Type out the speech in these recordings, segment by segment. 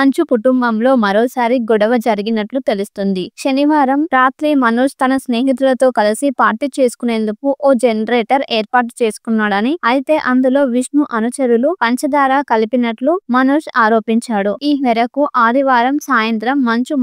మంచు కుటుంబంలో మరోసారి గొడవ జరిగినట్లు తెలుస్తుంది. శనివారం రాత్రి మనోజ్ తన స్నేహితులతో కలిసి పార్టీ చేసుకునేందుకు ఓ జనరేటర్ ఏర్పాటు చేసుకున్నాడని, అయితే అందులో విష్ణు అనుచరులు పంచదార కలిపినట్లు మనోజ్ ఆరోపించాడు. ఈ మేరకు ఆదివారం సాయంత్రం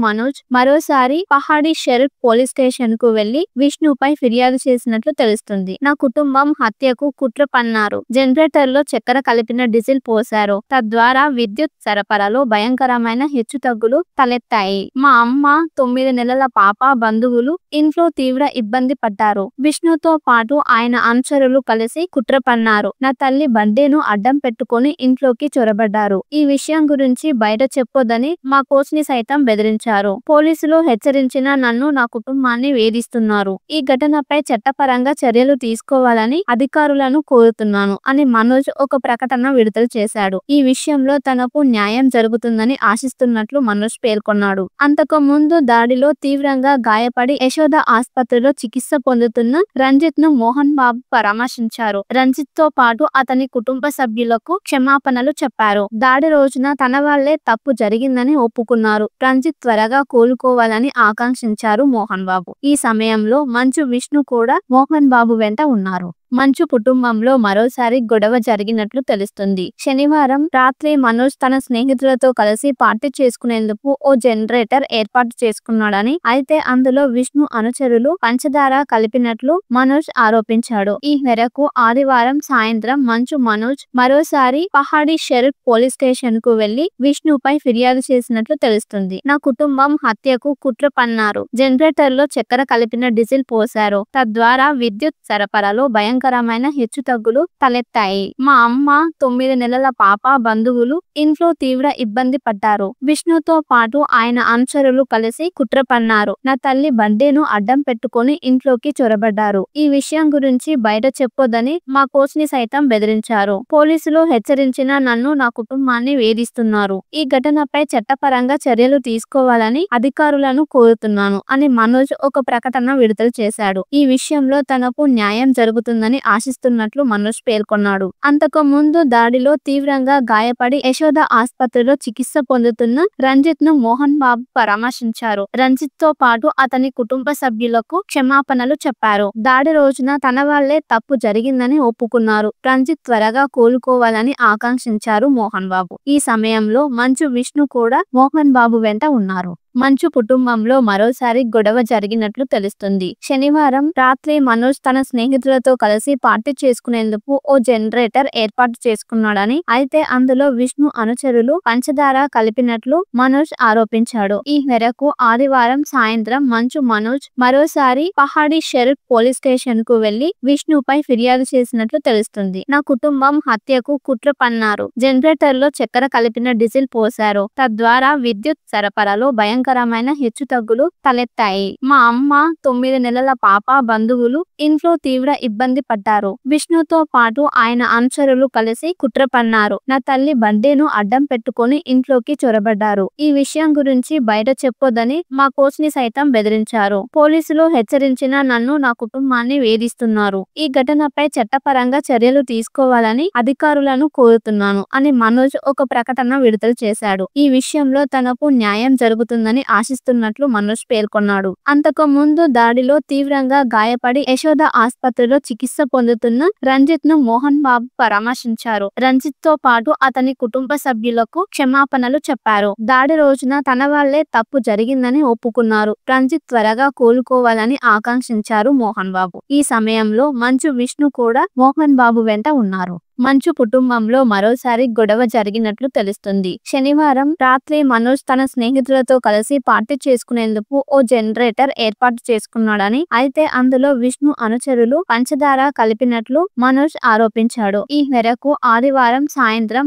మనోజ్ మరోసారి పహాడీ షరీఫ్ పోలీస్ స్టేషన్ కు వెళ్లి విష్ణుపై ఫిర్యాదు చేసినట్లు తెలుస్తుంది. నా కుటుంబం హత్యకు కుట్ర పన్నారు. జనరేటర్ లో చక్కెర కలిపిన డీజిల్ పోశారు. తద్వారా విద్యుత్ సరఫరాలో భయంకరమైన హెచ్చుతగ్గులు తలెత్తాయి. మా అమ్మ, 9 నెలల పాప, బంధువులు ఇంట్లో తీవ్ర ఇబ్బంది పడ్డారు. విష్ణుతో పాటు ఆయన అనుచరులు కలిసి కుట్ర పన్నారు. నా తల్లి బర్త్డేను అడ్డం పెట్టుకుని ఇంట్లోకి చొరబడ్డారు. ఈ విషయం గురించి బయట చెప్పొద్దని మా కోచ్ ని సైతం బెదిరించారు. పోలీసులు హెచ్చరించిన నన్ను, నా కుటుంబాన్ని వేధిస్తున్నారు. ఈ ఘటనపై చట్టపరంగా చర్యలు తీసుకోవాలని అధికారులను కోరుతున్నాను అని మనోజ్ ఒక ప్రకటన విడుదల చేశాడు. ఈ విషయంలో తనకు న్యాయం జరుగుతుందని ఆశిస్తున్నట్లు మనోజ్ పేర్కొన్నాడు. అంతకు ముందు దాడిలో తీవ్రంగా గాయపడి యశోద ఆసుపత్రిలో చికిత్స పొందుతున్న రంజిత్ ను మోహన్ బాబు పరామర్శించారు. రంజిత్ తో పాటు అతని కుటుంబ సభ్యులకు క్షమాపణలు చెప్పారు. దాడి రోజున తన వల్లే తప్పు జరిగిందని ఒప్పుకున్నారు. రంజిత్ త్వరగా కోలుకోవాలని ఆకాంక్షించారు మోహన్ బాబు. ఈ సమయంలో మంచు విష్ణు కూడా మోహన్ బాబు వెంట ఉన్నారు. మంచు కుటుంబంలో మరోసారి గొడవ జరిగినట్లు తెలుస్తుంది. శనివారం రాత్రి మనోజ్ తన స్నేహితులతో కలిసి పార్టీ చేసుకునేందుకు ఓ జనరేటర్ ఏర్పాటు చేసుకున్నాడని, అయితే అందులో విష్ణు అనుచరులు పంచదార కలిపినట్లు మనోజ్ ఆరోపించాడు. ఈ మేరకు ఆదివారం సాయంత్రం మనోజ్ మరోసారి పహాడీ షరీఫ్ పోలీస్ స్టేషన్ కు వెళ్లి విష్ణుపై ఫిర్యాదు చేసినట్లు తెలుస్తుంది. నా కుటుంబం హత్యకు కుట్ర పన్నారు. జనరేటర్ లో చక్కెర కలిపిన డీజిల్ పోశారు. తద్వారా విద్యుత్ సరఫరాలో భయంకరమైన హెచ్చుతగ్గులు తలెత్తాయి. మా అమ్మ, 9 నెలల పాప, బంధువులు ఇంట్లో తీవ్ర ఇబ్బంది పడ్డారు. విష్ణుతో పాటు ఆయన అనుచరులు కలిసి కుట్ర పన్నారు. నా తల్లి బర్త్డేను అడ్డం పెట్టుకుని ఇంట్లోకి చొరబడ్డారు. ఈ విషయం గురించి బయట చెప్పొద్దని మా కోచ్ ని సైతం బెదిరించారు. పోలీసులు హెచ్చరించిన నన్ను, నా కుటుంబాన్ని వేధిస్తున్నారు. ఈ ఘటనపై చట్టపరంగా చర్యలు తీసుకోవాలని అధికారులను కోరుతున్నాను అని మనోజ్ ఒక ప్రకటన విడుదల చేశాడు. ఈ విషయంలో తనకు న్యాయం జరుగుతుందని ఆశిస్తున్నట్లు మనోజ్ పేర్కొన్నాడు. అంతకు ముందు దాడిలో తీవ్రంగా గాయపడి యశోద ఆసుపత్రిలో చికిత్స పొందుతున్న రంజిత్ ను మోహన్ బాబు పరామర్శించారు. రంజిత్ తో పాటు అతని కుటుంబ సభ్యులకు క్షమాపణలు చెప్పారు. దాడి రోజున తన వల్లే తప్పు జరిగిందని ఒప్పుకున్నారు. రంజిత్ త్వరగా కోలుకోవాలని ఆకాంక్షించారు మోహన్ బాబు. ఈ సమయంలో మంచు విష్ణు కూడా మోహన్ బాబు వెంట ఉన్నారు. మంచు కుటుంబంలో మరోసారి గొడవ జరిగినట్లు తెలుస్తుంది. శనివారం రాత్రి మనోజ్ తన స్నేహితులతో కలిసి పార్టీ చేసుకునేందుకు ఓ జనరేటర్ ఏర్పాటు చేసుకున్నాడని, అయితే అందులో విష్ణు అనుచరులు పంచదార కలిపినట్లు మనోజ్ ఆరోపించాడు. ఈ మేరకు ఆదివారం సాయంత్రం మనోజ్ మరోసారి పహాడీ షరీఫ్ పోలీస్ స్టేషన్ కు వెళ్లి విష్ణుపై ఫిర్యాదు చేసినట్లు తెలుస్తుంది. నా కుటుంబం హత్యకు కుట్ర పన్నారు. జనరేటర్ లో చక్కెర కలిపిన డీజిల్ పోశారు. తద్వారా విద్యుత్ సరఫరాలో భయంకరమైన హెచ్చుతగ్గులు తలెత్తాయి. మా అమ్మ, 9 నెలల పాప, బంధువులు ఇంట్లో తీవ్ర ఇబ్బంది పడ్డారు. విష్ణుతో పాటు ఆయన అనుచరులు కలిసి కుట్ర పన్నారు. నా తల్లి బర్త్డేను అడ్డం పెట్టుకుని ఇంట్లోకి చొరబడ్డారు. ఈ విషయం గురించి బయట చెప్పొద్దని మా కోచ్ ని సైతం బెదిరించారు. పోలీసులు హెచ్చరించిన నన్ను, నా కుటుంబాన్ని వేధిస్తున్నారు. ఈ ఘటనపై చట్టపరంగా చర్యలు తీసుకోవాలని అధికారులను కోరుతున్నాను అని మనోజ్ ఒక ప్రకటన విడుదల చేశాడు. ఈ విషయంలో తనకు న్యాయం జరుగుతుందని ఆశిస్తున్నట్లు మనోజ్ పేర్కొన్నాడు. అంతకు ముందు దాడిలో తీవ్రంగా గాయపడి యశోద ఆసుపత్రిలో చికిత్స పొందుతున్న రంజిత్ ను మోహన్ బాబు పరామర్శించారు. రంజిత్ తో పాటు అతని కుటుంబ సభ్యులకు క్షమాపణలు చెప్పారు. దాడి రోజున తన వల్లే తప్పు జరిగిందని ఒప్పుకున్నారు. రంజిత్ త్వరగా కోలుకోవాలని ఆకాంక్షించారు మోహన్ బాబు. ఈ సమయంలో మంచు విష్ణు కూడా మోహన్ బాబు వెంట ఉన్నారు. మంచు కుటుంబంలో మరోసారి గొడవ జరిగినట్లు తెలుస్తుంది. శనివారం రాత్రి మనోజ్ తన స్నేహితులతో కలిసి పార్టీ చేసుకునేందుకు ఓ జనరేటర్ ఏర్పాటు చేసుకున్నాడని, అయితే అందులో విష్ణు అనుచరులు పంచదార కలిపినట్లు మనోజ్ ఆరోపించాడు. ఈ మేరకు ఆదివారం సాయంత్రం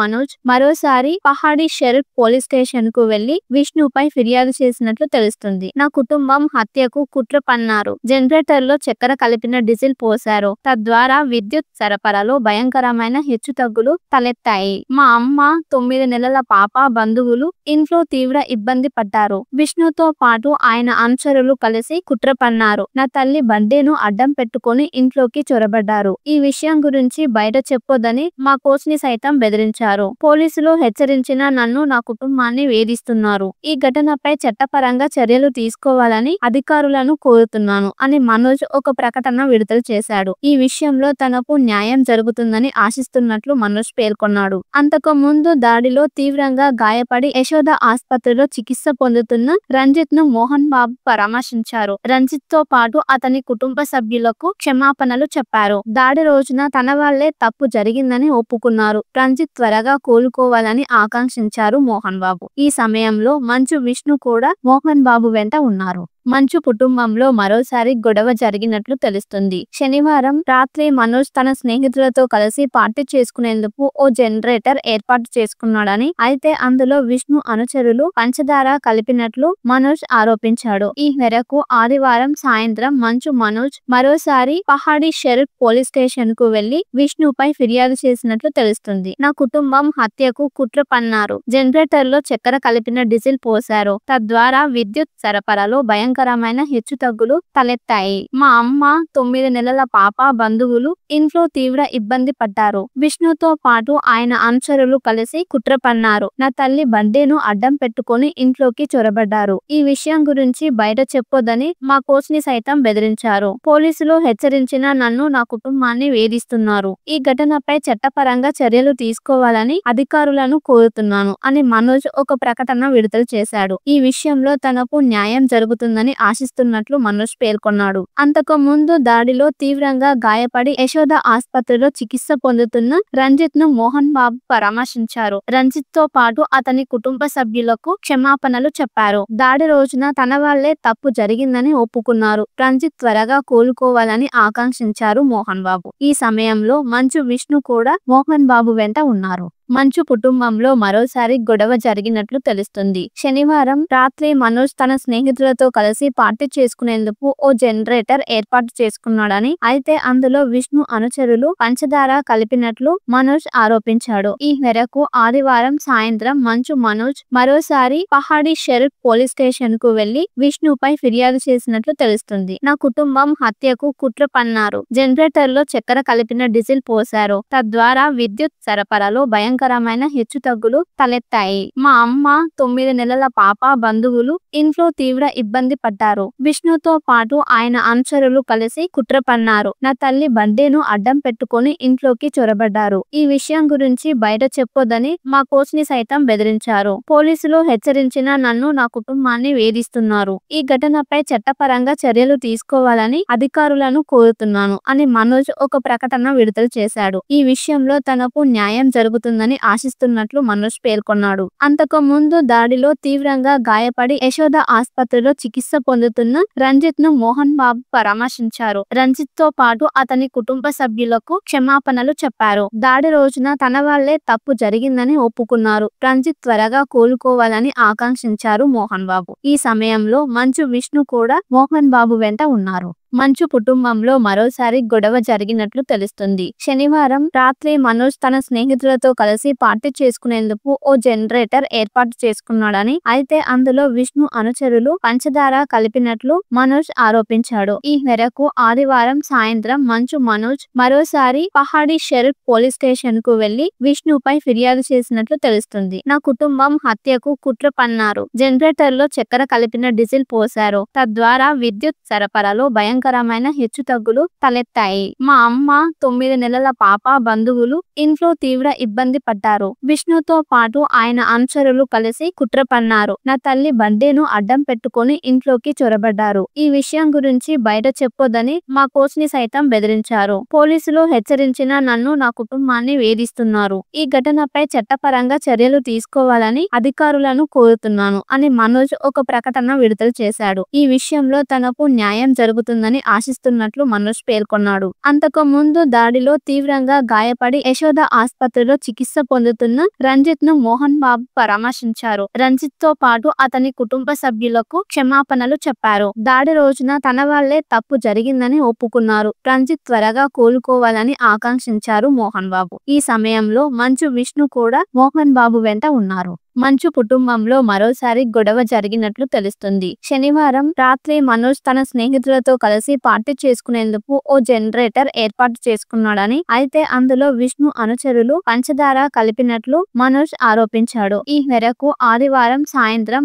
మనోజ్ మరోసారి పహాడీ షరీఫ్ పోలీస్ స్టేషన్ కు వెళ్లి విష్ణుపై ఫిర్యాదు చేసినట్లు తెలుస్తుంది. నా కుటుంబం హత్యకు కుట్ర పన్నారు. జనరేటర్ లో చక్కెర కలిపిన డీజిల్ పోశారు. తద్వారా విద్యుత్ సరఫరాలో భయంకర భయంకరమైన హెచ్చుతగ్గులు తలెత్తాయి. మా అమ్మ, 9 నెలల పాప, బంధువులు ఇంట్లో తీవ్ర ఇబ్బంది పడ్డారు. విష్ణుతో పాటు ఆయన అనుచరులు కలిసి కుట్ర పన్నారు. నా తల్లి బర్త్డేను అడ్డం పెట్టుకుని ఇంట్లోకి చొరబడ్డారు. ఈ విషయం గురించి బయట చెప్పొద్దని మా కోచ్ ని సైతం బెదిరించారు. పోలీసులు హెచ్చరించినా నన్ను, నా కుటుంబాన్ని వేధిస్తున్నారు. ఈ ఘటనపై చట్టపరంగా చర్యలు తీసుకోవాలని అధికారులను కోరుతున్నాను అని మనోజ్ ఒక ప్రకటన విడుదల చేశాడు. ఈ విషయంలో తనకు న్యాయం జరుగుతుందని ఆశిస్తున్నట్లు మనోజ్ పేర్కొన్నాడు. అంతకు ముందు దాడిలో తీవ్రంగా గాయపడి యశోద ఆసుపత్రిలో చికిత్స పొందుతున్న రంజిత్ ను మోహన్ బాబు పరామర్శించారు. రంజిత్ తో పాటు అతని కుటుంబ సభ్యులకు క్షమాపణలు చెప్పారు. దాడి రోజున తన వల్లే తప్పు జరిగిందని ఒప్పుకున్నారు. రంజిత్ త్వరగా కోలుకోవాలని ఆకాంక్షించారు మోహన్ బాబు. ఈ సమయంలో మంచు, విష్ణు కూడా మోహన్ బాబు వెంట ఉన్నారు. మంచు కుటుంబంలో మరోసారి గొడవ జరిగినట్లు తెలుస్తుంది. శనివారం రాత్రి మనోజ్ తన స్నేహితులతో కలిసి పార్టీ చేసుకునేందుకు ఓ జనరేటర్ ఏర్పాటు చేసుకున్నాడని, అయితే అందులో విష్ణు అనుచరులు పంచదార కలిపినట్లు మనోజ్ ఆరోపించాడు. ఈ మేరకు ఆదివారం సాయంత్రం మంచు, మనోజ్ మరోసారి పహాడీ షరీఫ్ పోలీస్ స్టేషన్ కు వెళ్లి విష్ణుపై ఫిర్యాదు చేసినట్లు తెలుస్తుంది. నా కుటుంబం హత్యకు కుట్ర పన్నారు. జనరేటర్ లో చక్కెర కలిపిన డీజిల్ పోశారు. తద్వారా విద్యుత్ సరఫరాలో భయంకరమైన హెచ్చుతగ్గులు తలెత్తాయి. మా అమ్మ, 9 నెలల పాప, బంధువులు ఇంట్లో తీవ్ర ఇబ్బంది పడ్డారు. విష్ణుతో పాటు ఆయన అనుచరులు కలిసి కుట్ర పన్నారు. నా తల్లి బర్త్డేను అడ్డం పెట్టుకుని ఇంట్లోకి చొరబడ్డారు. ఈ విషయం గురించి బయట చెప్పొద్దని మా కోచ్ ని సైతం బెదిరించారు. పోలీసులు హెచ్చరించినా నన్ను, నా కుటుంబాన్ని వేధిస్తున్నారు. ఈ ఘటనపై చట్టపరంగా చర్యలు తీసుకోవాలని అధికారులను కోరుతున్నాను అని మనోజ్ ఒక ప్రకటన విడుదల చేశాడు. ఈ విషయంలో తనకు న్యాయం జరుగుతుందని ఆశిస్తున్నట్లు మనోజ్ పేర్కొన్నాడు. అంతకు ముందు దాడిలో తీవ్రంగా గాయపడి యశోద ఆసుపత్రిలో చికిత్స పొందుతున్న రంజిత్ ను మోహన్ బాబు పరామర్శించారు. రంజిత్ తో పాటు అతని కుటుంబ సభ్యులకు క్షమాపణలు చెప్పారు. దాడి రోజున తన వల్లే తప్పు జరిగిందని ఒప్పుకున్నారు. రంజిత్ త్వరగా కోలుకోవాలని ఆకాంక్షించారు మోహన్ బాబు. ఈ సమయంలో మంచు, విష్ణు కూడా మోహన్ బాబు వెంట ఉన్నారు. మంచు కుటుంబంలో మరోసారి గొడవ జరిగినట్లు తెలుస్తుంది. శనివారం రాత్రి మనోజ్ తన స్నేహితులతో కలిసి పార్టీ చేసుకునేందుకు ఓ జనరేటర్ ఏర్పాటు చేసుకున్నాడని, అయితే అందులో విష్ణు అనుచరులు పంచదార కలిపినట్లు మనోజ్ ఆరోపించాడు. ఈ మేరకు ఆదివారం సాయంత్రం మంచు, మనోజ్ మరోసారి పహాడీ షరీఫ్ పోలీస్ స్టేషన్ కు వెళ్లి విష్ణుపై ఫిర్యాదు చేసినట్లు తెలుస్తుంది. నా కుటుంబం హత్యకు కుట్ర పన్నారు. జనరేటర్ లో చక్కెర కలిపిన డీజిల్ పోశారు. తద్వారా విద్యుత్ సరఫరాలో భయంకరమైన హెచ్చుతగ్గులు తలెత్తాయి. మా అమ్మ, 9 నెలల పాప, బంధువులు ఇంట్లో తీవ్ర ఇబ్బంది పడ్డారు. విష్ణుతో పాటు ఆయన అనుచరులు కలిసి కుట్ర పన్నారు. నా తల్లి బర్త్డేను అడ్డం పెట్టుకుని ఇంట్లోకి చొరబడ్డారు. ఈ విషయం గురించి బయట చెప్పొద్దని మా కోచ్ ని సైతం బెదిరించారు. పోలీసులు హెచ్చరించినా నన్ను, నా కుటుంబాన్ని వేధిస్తున్నారు. ఈ ఘటనపై చట్టపరంగా చర్యలు తీసుకోవాలని అధికారులను కోరుతున్నాను అని మనోజ్ ఒక ప్రకటన విడుదల చేశాడు. ఈ విషయంలో తనకు న్యాయం జరుగుతుందని ఆశిస్తున్నట్లు మనోజ్ పేర్కొన్నాడు. అంతకు ముందు దాడిలో తీవ్రంగా గాయపడి యశోద ఆసుపత్రిలో చికిత్స పొందుతున్న రంజిత్ ను మోహన్ బాబు పరామర్శించారు. రంజిత్ తో పాటు అతని కుటుంబ సభ్యులకు క్షమాపణలు చెప్పారు. దాడి రోజున తన వల్లే తప్పు జరిగిందని ఒప్పుకున్నారు. రంజిత్ త్వరగా కోలుకోవాలని ఆకాంక్షించారు మోహన్ బాబు. ఈ సమయంలో మంచు, విష్ణు కూడా మోహన్ బాబు వెంట ఉన్నారు. మంచు కుటుంబంలో మరోసారి గొడవ జరిగినట్లు తెలుస్తుంది. శనివారం రాత్రి మనోజ్ తన స్నేహితులతో కలిసి పార్టీ చేసుకునేందుకు ఓ జనరేటర్ ఏర్పాటు చేసుకున్నాడని, అయితే అందులో విష్ణు అనుచరులు పంచదార కలిపినట్లు మనోజ్ ఆరోపించాడు. ఈ మేరకు ఆదివారం సాయంత్రం మంచు, మనోజ్ మరోసారి పహాడీ షరీఫ్ పోలీస్ స్టేషన్ కు వెళ్లి విష్ణుపై ఫిర్యాదు చేసినట్లు తెలుస్తుంది. నా కుటుంబం హత్యకు కుట్ర పన్నారు. జనరేటర్ లో చక్కెర కలిపిన డీజిల్ పోశారు. తద్వారా విద్యుత్ సరఫరాలో భయంకరమైన హెచ్చుతగ్గులు తలెత్తాయి. మా అమ్మ, 9 నెలల పాప, బంధువులు ఇంట్లో తీవ్ర ఇబ్బంది పడ్డారు. విష్ణుతో పాటు ఆయన అనుచరులు కలిసి కుట్ర పన్నారు. నా తల్లి బర్త్డేను అడ్డం పెట్టుకుని ఇంట్లోకి చొరబడ్డారు. ఈ విషయం గురించి బయట చెప్పొద్దని మా కోచ్ ని సైతం బెదిరించారు. పోలీసులు హెచ్చరించినా నన్ను, నా కుటుంబాన్ని వేధిస్తున్నారు. ఈ ఘటనపై చట్టపరంగా చర్యలు తీసుకోవాలని అధికారులను కోరుతున్నాను అని మనోజ్ ఒక ప్రకటన విడుదల చేశాడు. ఈ విషయంలో తనకు న్యాయం జరుగుతుందని జరుగుతుందని ఆశిస్తున్నట్లు మనోజ్ పేర్కొన్నాడు. అంతకు ముందు దాడిలో తీవ్రంగా గాయపడి యశోద ఆసుపత్రిలో చికిత్స పొందుతున్న రంజిత్ ను మోహన్ బాబు పరామర్శించారు. రంజిత్ తో పాటు అతని కుటుంబ సభ్యులకు క్షమాపణలు చెప్పారు. దాడి రోజున తన వల్లే తప్పు జరిగిందని ఒప్పుకున్నారు. రంజిత్ త్వరగా కోలుకోవాలని ఆకాంక్షించారు మోహన్ బాబు. ఈ సమయంలో మంచు విష్ణు కూడా మోహన్ బాబు వెంట ఉన్నారు. మంచు కుటుంబంలో మరోసారి గొడవ జరిగినట్లు తెలుస్తుంది. శనివారం రాత్రి మనోజ్ తన స్నేహితులతో కలిసి పార్టీ చేసుకునేందుకు ఓ జనరేటర్ ఏర్పాటు చేసుకున్నాడని, అయితే అందులో విష్ణు అనుచరులు పంచదార కలిపినట్లు మనోజ్ ఆరోపించాడు. ఈ మేరకు ఆదివారం సాయంత్రం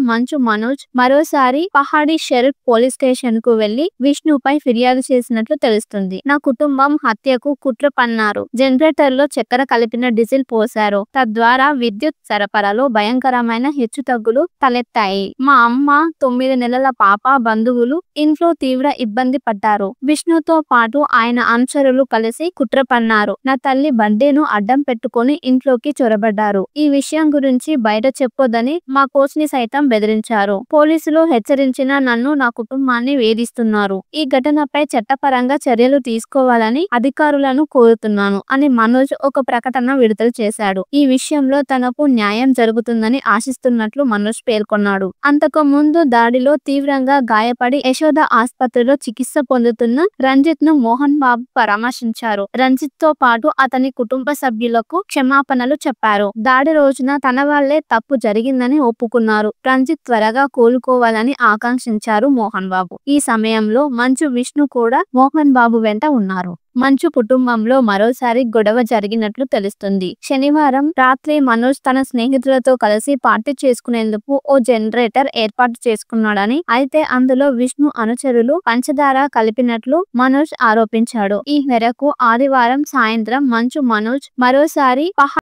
మనోజ్ మరోసారి పహాడీ షరీఫ్ పోలీస్ స్టేషన్ కు వెళ్లి విష్ణుపై ఫిర్యాదు చేసినట్లు తెలుస్తుంది. నా కుటుంబం హత్యకు కుట్ర పన్నారు. జనరేటర్ లో చక్కెర కలిపిన డీజిల్ పోశారు. తద్వారా విద్యుత్ సరఫరాలో భయంకరమైన హెచ్చుతగ్గులు తలెత్తాయి. మా అమ్మ, 9 నెలల పాప, బంధువులు ఇంట్లో తీవ్ర ఇబ్బంది పడ్డారు. విష్ణుతో పాటు ఆయన అనుచరులు కలిసి కుట్ర పన్నారు. నా తల్లి బర్త్డేను అడ్డం పెట్టుకుని ఇంట్లోకి చొరబడ్డారు. ఈ విషయం గురించి బయట చెప్పొద్దని మా కోచ్ ని సైతం బెదిరించారు. పోలీసులు హెచ్చరించిన నన్ను, నా కుటుంబాన్ని వేధిస్తున్నారు. ఈ ఘటనపై చట్టపరంగా చర్యలు తీసుకోవాలని అధికారులను కోరుతున్నాను అని మనోజ్ ఒక ప్రకటన విడుదల చేశాడు. ఈ విషయంలో తనకు న్యాయం జరుగుతుందని ఆశిస్తున్నట్లు మనోజ్ పేర్కొన్నాడు. అంతకు ముందు దాడిలో తీవ్రంగా గాయపడి యశోద ఆసుపత్రిలో చికిత్స పొందుతున్న రంజిత్ ను మోహన్ బాబు పరామర్శించారు. రంజిత్ తో పాటు అతని కుటుంబ సభ్యులకు క్షమాపణలు చెప్పారు. దాడి రోజున తన వల్లే తప్పు జరిగిందని ఒప్పుకున్నారు. రంజిత్ త్వరగా కోలుకోవాలని ఆకాంక్షించారు మోహన్ బాబు. ఈ సమయంలో మంచు విష్ణు కూడా మోహన్ బాబు వెంట ఉన్నారు. మంచు కుటుంబంలో మరోసారి గొడవ జరిగినట్లు తెలుస్తుంది. శనివారం రాత్రి మనోజ్ తన స్నేహితులతో కలిసి పార్టీ చేసుకునేందుకు ఓ జనరేటర్ ఏర్పాటు చేసుకున్నాడని, అయితే అందులో విష్ణు అనుచరులు పంచదార కలిపినట్లు మనోజ్ ఆరోపించాడు. ఈ మేరకు ఆదివారం సాయంత్రం మనోజ్ మరోసారి